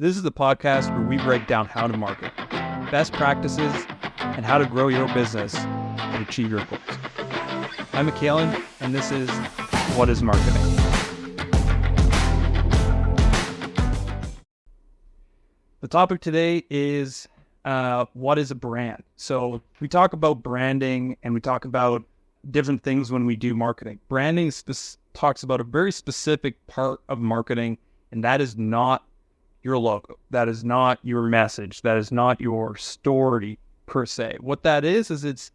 This is the podcast where we break down how to market, best practices, and how to grow your business and achieve your goals. I'm McCaellen, and this is What is Marketing? The topic today is what is a brand? So we talk about branding and we talk about different things when we do marketing. Branding talks about a very specific part of marketing, and that is not your logo. That is not your message. That is not your story per se. What that is it's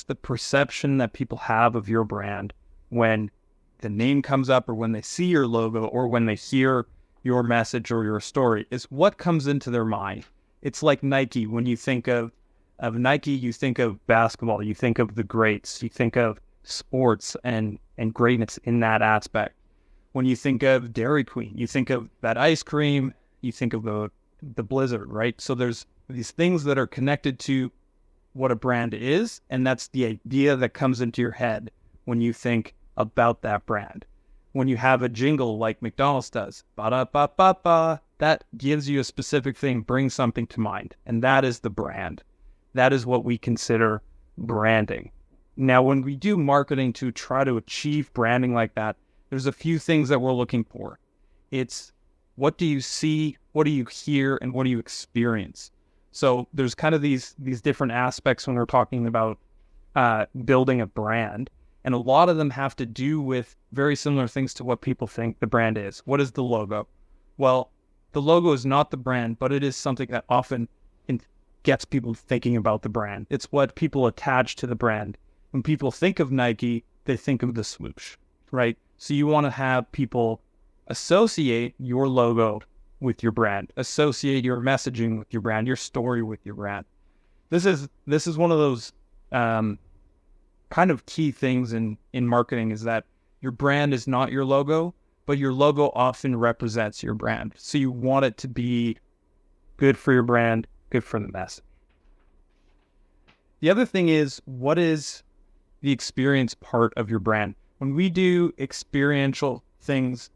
the perception that people have of your brand when the name comes up, or when they see your logo, or when they hear your message or your story. Is what comes into their mind. It's like Nike. When you think of Nike, you think of basketball, you think of the greats, you think of sports and greatness in that aspect. When you think of Dairy Queen, you think of that ice cream, you think of the Blizzard, right? So there's these things that are connected to what a brand is, and that's the idea that comes into your head when you think about that brand. When you have a jingle like McDonald's does, ba-da-ba-ba-ba, that gives you a specific thing, brings something to mind, and that is the brand. That is what we consider branding. Now, when we do marketing to try to achieve branding like that, there's a few things that we're looking for. It's what do you see, what do you hear, and what do you experience? So there's kind of these different aspects when we're talking about building a brand. And a lot of them have to do with very similar things to what people think the brand is. What is the logo? Well, the logo is not the brand, but it is something that often gets people thinking about the brand. It's what people attach to the brand. When people think of Nike, they think of the swoosh, right? So you want to have people associate your logo with your brand, associate your messaging with your brand, your story with your brand. This is one of those kind of key things in marketing, is that your brand is not your logo, but your logo often represents your brand. So you want it to be good for your brand, good for the message. The other thing is, what is the experience part of your brand? When we do experiential things,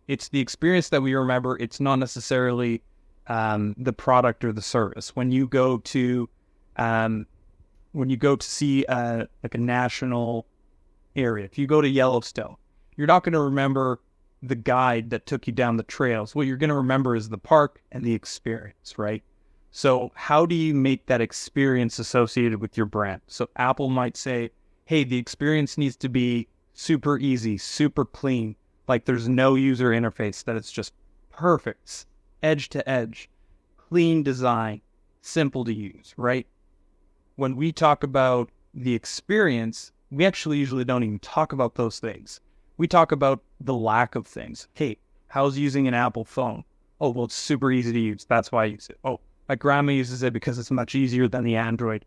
it's the experience that we remember. It's not necessarily the product or the service. When you go to see like a national area, if you go to Yellowstone, you're not going to remember the guide that took you down the trails. What you're going to remember is the park and the experience, right? So how do you make that experience associated with your brand? So Apple might say, hey, the experience needs to be super easy, super clean, like there's no user interface, that it's just perfect, edge to edge, clean design, simple to use, right? When we talk about the experience, we actually usually don't even talk about those things. We talk about the lack of things. Hey, how's using an Apple phone? Oh, well, it's super easy to use. That's why I use it. Oh, my grandma uses it because it's much easier than the Android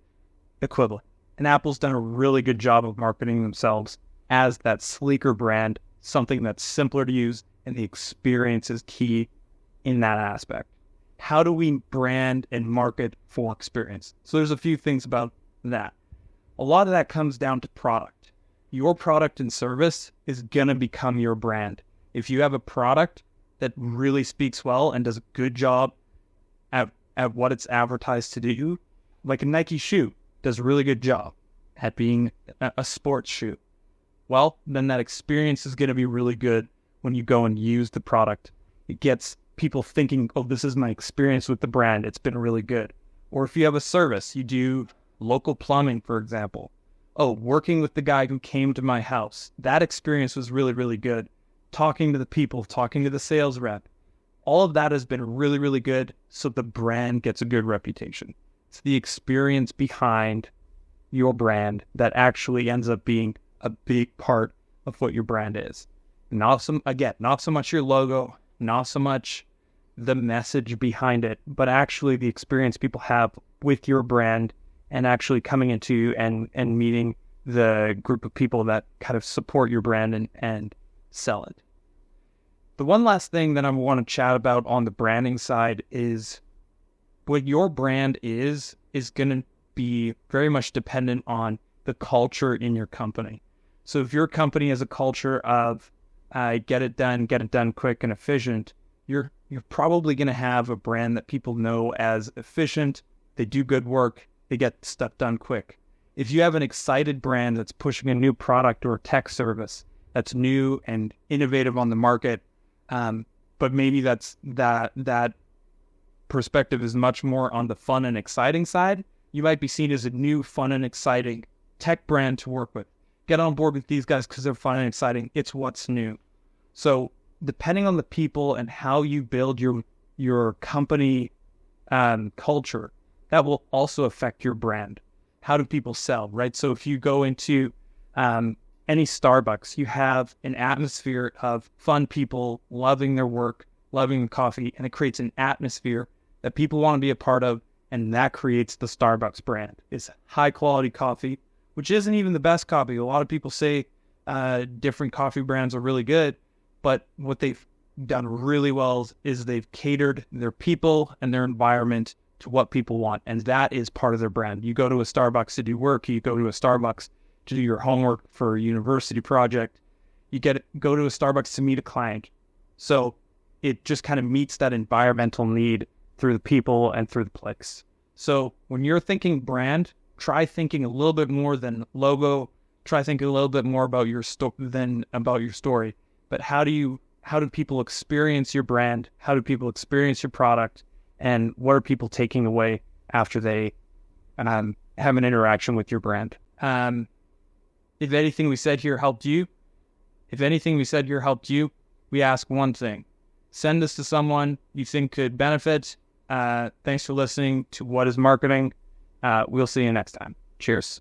equivalent. And Apple's done a really good job of marketing themselves as that sleeker brand, something that's simpler to use, and the experience is key in that aspect. How do we brand and market for experience? So there's a few things about that. A lot of that comes down to product. Your product and service is going to become your brand. If you have a product that really speaks well and does a good job at what it's advertised to do, like a Nike shoe does a really good job at being a sports shoe, well, then that experience is going to be really good when you go and use the product. It gets people thinking, oh, this is my experience with the brand. It's been really good. Or if you have a service, you do local plumbing, for example. Oh, working with the guy who came to my house. That experience was really, really good. Talking to the people, talking to the sales rep. All of that has been really, really good. So the brand gets a good reputation. It's the experience behind your brand that actually ends up being a big part of what your brand is. Not so much your logo, not so much the message behind it, but actually the experience people have with your brand and actually coming into and meeting the group of people that kind of support your brand and sell it. The one last thing that I want to chat about on the branding side is what your brand is going to be very much dependent on the culture in your company. So if your company has a culture of get it done quick and efficient, you're probably going to have a brand that people know as efficient. They do good work. They get stuff done quick. If you have an excited brand that's pushing a new product or tech service that's new and innovative on the market, but maybe that perspective is much more on the fun and exciting side, you might be seen as a new, fun and exciting tech brand to work with. Get on board with these guys because they're fun and exciting. It's what's new. So depending on the people and how you build your company culture, that will also affect your brand. How do people sell, right? So if you go into any Starbucks, you have an atmosphere of fun people loving their work, loving the coffee, and it creates an atmosphere that people want to be a part of, and that creates the Starbucks brand. It's high quality coffee, which isn't even the best coffee. A lot of people say different coffee brands are really good, but what they've done really well is they've catered their people and their environment to what people want, and that is part of their brand. You go to a Starbucks to do work, you go to a Starbucks to do your homework for a university project, go to a Starbucks to meet a client. So it just kind of meets that environmental need through the people and through the place. So when you're thinking brand, try thinking a little bit more than logo, try thinking a little bit more about your than about your story. But how do people experience your brand? How do people experience your product? And what are people taking away after they have an interaction with your brand? If anything we said here helped you, we ask one thing. Send this to someone you think could benefit. Thanks for listening to What is Marketing. We'll see you next time. Cheers.